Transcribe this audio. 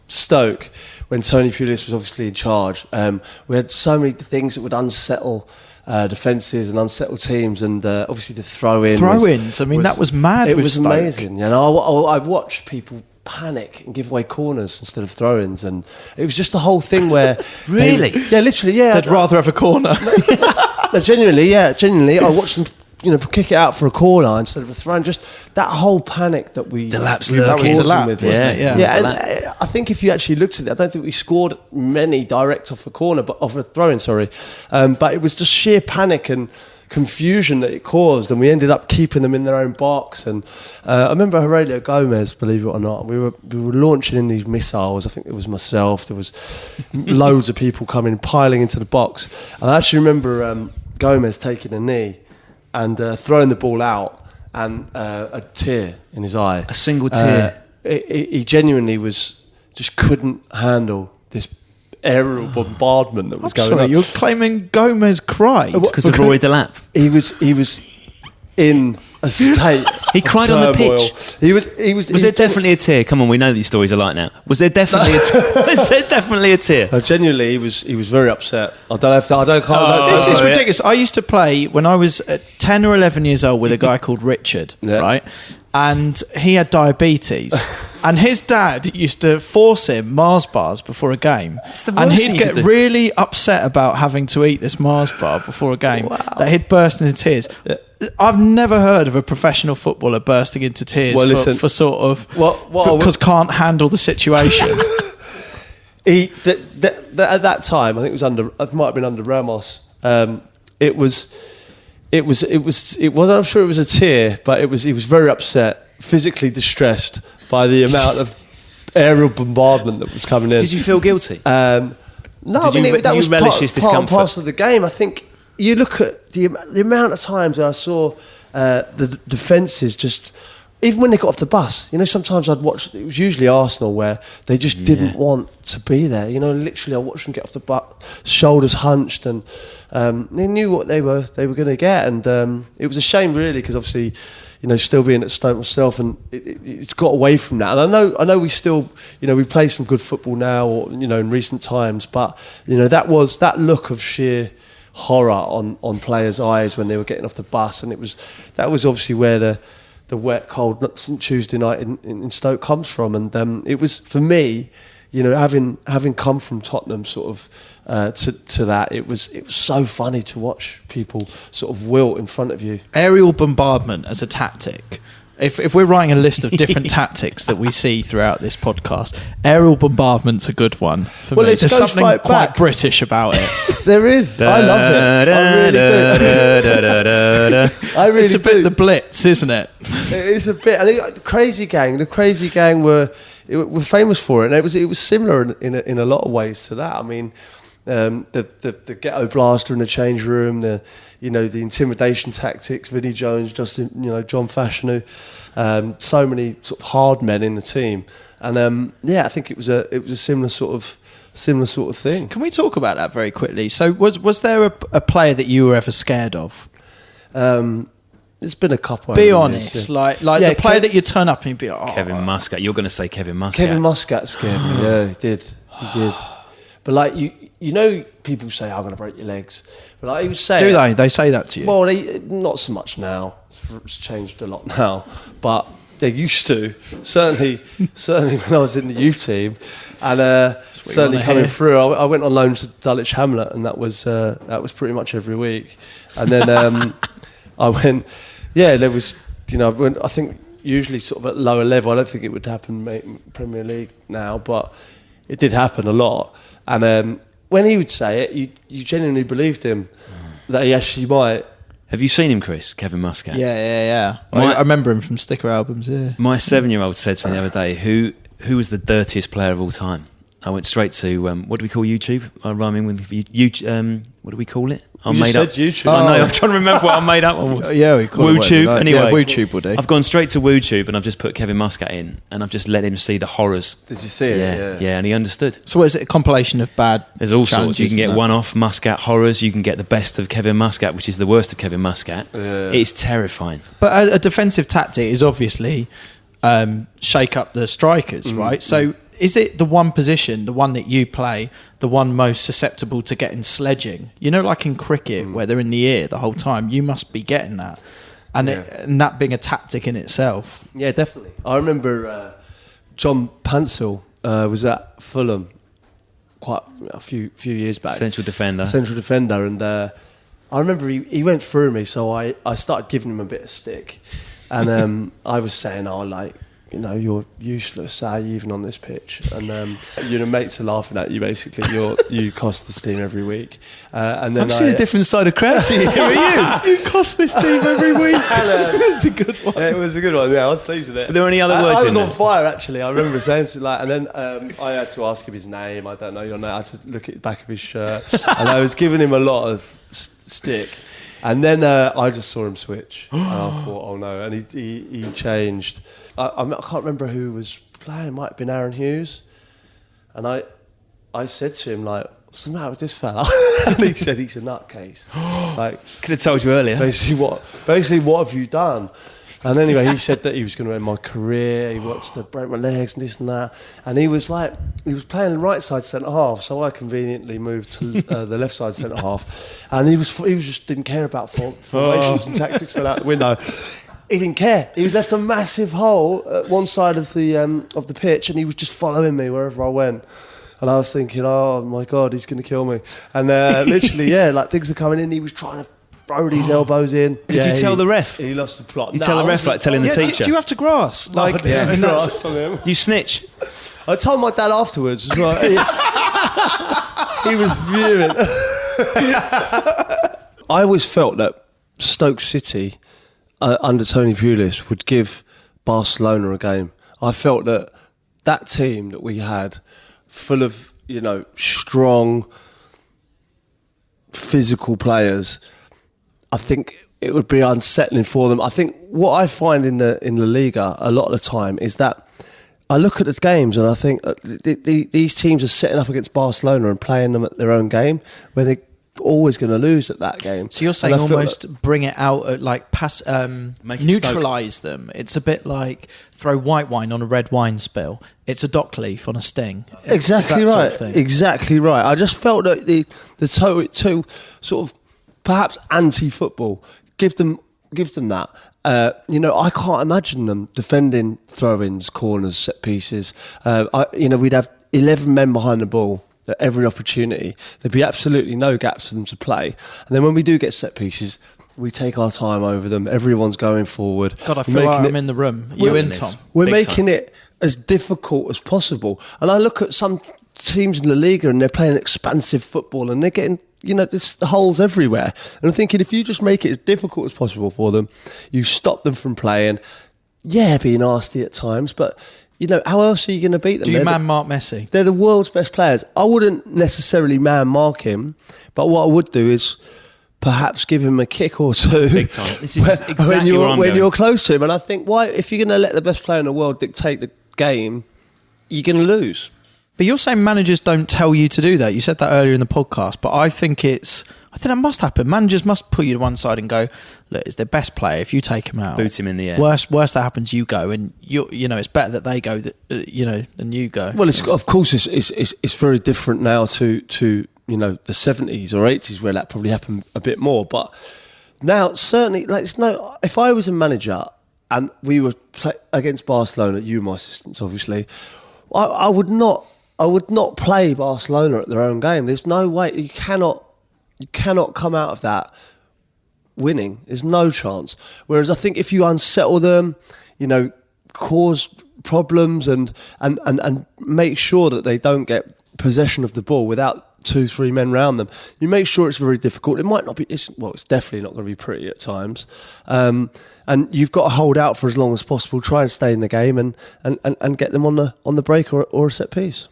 Stoke, when Tony Pulis was obviously in charge, we had so many things that would unsettle defences and unsettle teams, and obviously the throw-ins. That was mad. It with was Stoke. amazing. You know, I watched people panic and give away corners instead of throw-ins, and it was just the whole thing where really, literally, they'd rather have a corner. No, genuinely, I watched them, kick it out for a corner instead of a throw. Just that whole panic that we Delap's that was Delap, with, wasn't it? Yeah. And I think if you actually looked at it, I don't think we scored many direct off a corner, but off a throw-in. But it was just sheer panic and confusion that it caused, and we ended up keeping them in their own box. And I remember Aurelio Gomez, believe it or not, we were launching in these missiles. I think it was myself. There was loads of people piling into the box. And I actually remember Gomez taking a knee and throwing the ball out, and a tear in his eye. A single tear. He genuinely just couldn't handle this aerial bombardment that was going on. You're claiming Gomez cried because of Roy Delap. He was in a state. He cried on the pitch. He was. Was there definitely a tear? Come on, we know these stories are like now. Was there definitely a tear? Was there definitely a tear? Genuinely, he was very upset. I don't have to. This is ridiculous. I used to play when I was 10 or 11 years old with a guy called Richard, right? And he had diabetes. And his dad used to force him Mars bars before a game. And he'd get really upset about having to eat this Mars bar before a game. Wow. That he'd burst into tears. I've never heard of a professional footballer bursting into tears for sort of... because can't handle the situation. At that time, I think it might have been under Ramos. I'm sure it was a tear, but he was very upset, physically distressed by the amount of aerial bombardment that was coming in. Did you feel guilty? No, that was relish his discomfort? Part and parcel of the game. I think you look at the amount of times when I saw the defences just, even when they got off the bus, sometimes I'd watch, it was usually Arsenal where they just didn't want to be there. Literally I watched them get off the bus, shoulders hunched, and they knew what they were going to get. And it was a shame really, because obviously, still being at Stoke myself, and it's got away from that. And I know we still, we play some good football now, or, in recent times, but, that look of sheer horror on players' eyes when they were getting off the bus, and that was obviously where the wet, cold Tuesday night in Stoke comes from. And it was, for me, having come from Tottenham sort of to that, it was so funny to watch people sort of wilt in front of you. Aerial bombardment as a tactic. If we're writing a list of different tactics that we see throughout this podcast, aerial bombardment's a good one for me. There's something quite British about it. There is. I love it. I really do. It's a bit the Blitz, isn't it? It is a bit. I think the Crazy Gang were famous for it, and it was similar in a lot of ways to that. I mean, the ghetto blaster in the change room, the intimidation tactics, Vinnie Jones, John Fashanu, so many sort of hard men in the team, and I think it was a similar sort of thing. Can we talk about that very quickly? So was there a player that you were ever scared of? There's been a couple. Be honest, like the player that you turn up and you'd be like, Kevin Muscat. You're going to say Kevin Muscat. Kevin Muscat scared me. Yeah, he did. But people say, I'm going to break your legs. But he was saying... Do they? They say that to you? Well, not so much now. It's changed a lot now. But they used to. Certainly when I was in the youth team. And certainly coming through, I went on loan to Dulwich Hamlet, and that was pretty much every week. And then I went... Yeah, there was... I think usually sort of at lower level, I don't think it would happen in Premier League now, but it did happen a lot. And when he would say it, you genuinely believed him that he actually might. Have you seen him, Chris? Kevin Muscat? Yeah. I remember him from sticker albums, yeah. My 7-year-old said to me the other day, who was the dirtiest player of all time? I went straight to, what do we call YouTube? I'm rhyming with YouTube. What do we call it? You just said YouTube. I know, I'm trying to remember what I made up. Yeah, we call WooTube. Like. Anyway, yeah, WooTube will do. I've gone straight to WooTube and I've just put Kevin Muscat in, and I've just let him see the horrors. Did you see it? Yeah, and he understood. So is it a compilation of bad? There's all sorts. You can get one-off Muscat horrors. You can get the best of Kevin Muscat, which is the worst of Kevin Muscat. Yeah. It's terrifying. But a defensive tactic is obviously shake up the strikers, right? So is it the one position, the one that you play, the one most susceptible to getting sledging? You know, like in cricket, where they're in the air the whole time, you must be getting that. And, and that being a tactic in itself. Yeah, definitely. I remember John Pansel was at Fulham quite a few years back. Central defender. And I remember he went through me, so I started giving him a bit of stick. And I was saying, you're useless, how are you even on this pitch? And your mates are laughing at you, basically. You cost this team every week. And then I've seen a different side of Crouchy. Who are you? You cost this team every week. It's a good one. It was a good one, yeah, I was pleased with it. Are there any other words I was in on there? fire, actually. I remember saying something like, and then I had to ask him his name. I don't know your name. I had to look at the back of his shirt. And I was giving him a lot of stick. And then I just saw him switch. And I thought, oh no. And he changed. I can't remember who was playing. It might have been Aaron Hughes. And I said to him, like, what's the matter with this fella? And he said, he's a nutcase. Like, could have told you earlier. Basically, what have you done? And anyway, he said that he was going to end my career. He wants to break my legs and this and that. And he was playing right side centre half, so I conveniently moved to the left side centre half. And he was just didn't care about formations and tactics, went out the window. He didn't care. He was left a massive hole at one side of the pitch, and he was just following me wherever I went. And I was thinking, oh my God, he's going to kill me. And literally, like things were coming in. He was trying to throw these elbows in. Did you tell the ref? He lost the plot. You tell the ref like telling the teacher? Do you have to grass? Like, I didn't grass on him. You snitch? I told my dad afterwards as well. He was fuming. I always felt that Stoke City under Tony Pulis would give Barcelona a game. I felt that team that we had, full of strong, physical players, I think it would be unsettling for them. I think what I find in La Liga a lot of the time is that I look at the games and I think these teams are setting up against Barcelona and playing them at their own game, where they're always going to lose at that game. So you're saying almost bring it out, like neutralise them. It's a bit like throw white wine on a red wine spill. It's a dock leaf on a sting. Exactly right. Sort of thing. Exactly right. I just felt that the two sort of perhaps anti-football. Give them that. I can't imagine them defending throw-ins, corners, set pieces. We'd have 11 men behind the ball at every opportunity. There'd be absolutely no gaps for them to play. And then when we do get set pieces, we take our time over them. Everyone's going forward. God, I feel like I'm in the room. You in, Tom? We're making it as difficult as possible. And I look at some teams in La Liga and they're playing expansive football and they're getting there's holes everywhere. And I'm thinking, if you just make it as difficult as possible for them, you stop them from playing. Yeah, be nasty at times, but how else are you going to beat them? Do you man-mark Messi? They're the world's best players. I wouldn't necessarily man-mark him, but what I would do is perhaps give him a kick or two. Big time. This is exactly when you're close to him. And I think, if you're going to let the best player in the world dictate the game, you're going to lose. But you're saying managers don't tell you to do that. You said that earlier in the podcast, but I think that must happen. Managers must put you to one side and go, look, it's their best player. If you take him out, boot him in the air. Worst that happens, you go, and it's better that they go, than you go. Well, of course, it's very different now to the 70s or 80s where that probably happened a bit more. But now, certainly, if I was a manager and we were against Barcelona, you, my assistants, obviously, I would not play Barcelona at their own game. There's no way. You cannot come out of that winning. There's no chance. Whereas I think if you unsettle them, cause problems and make sure that they don't get possession of the ball without 2-3 men round them, you make sure it's very difficult. It might not be. It's definitely not going to be pretty at times. And you've got to hold out for as long as possible. Try and stay in the game and get them on the break or a set piece.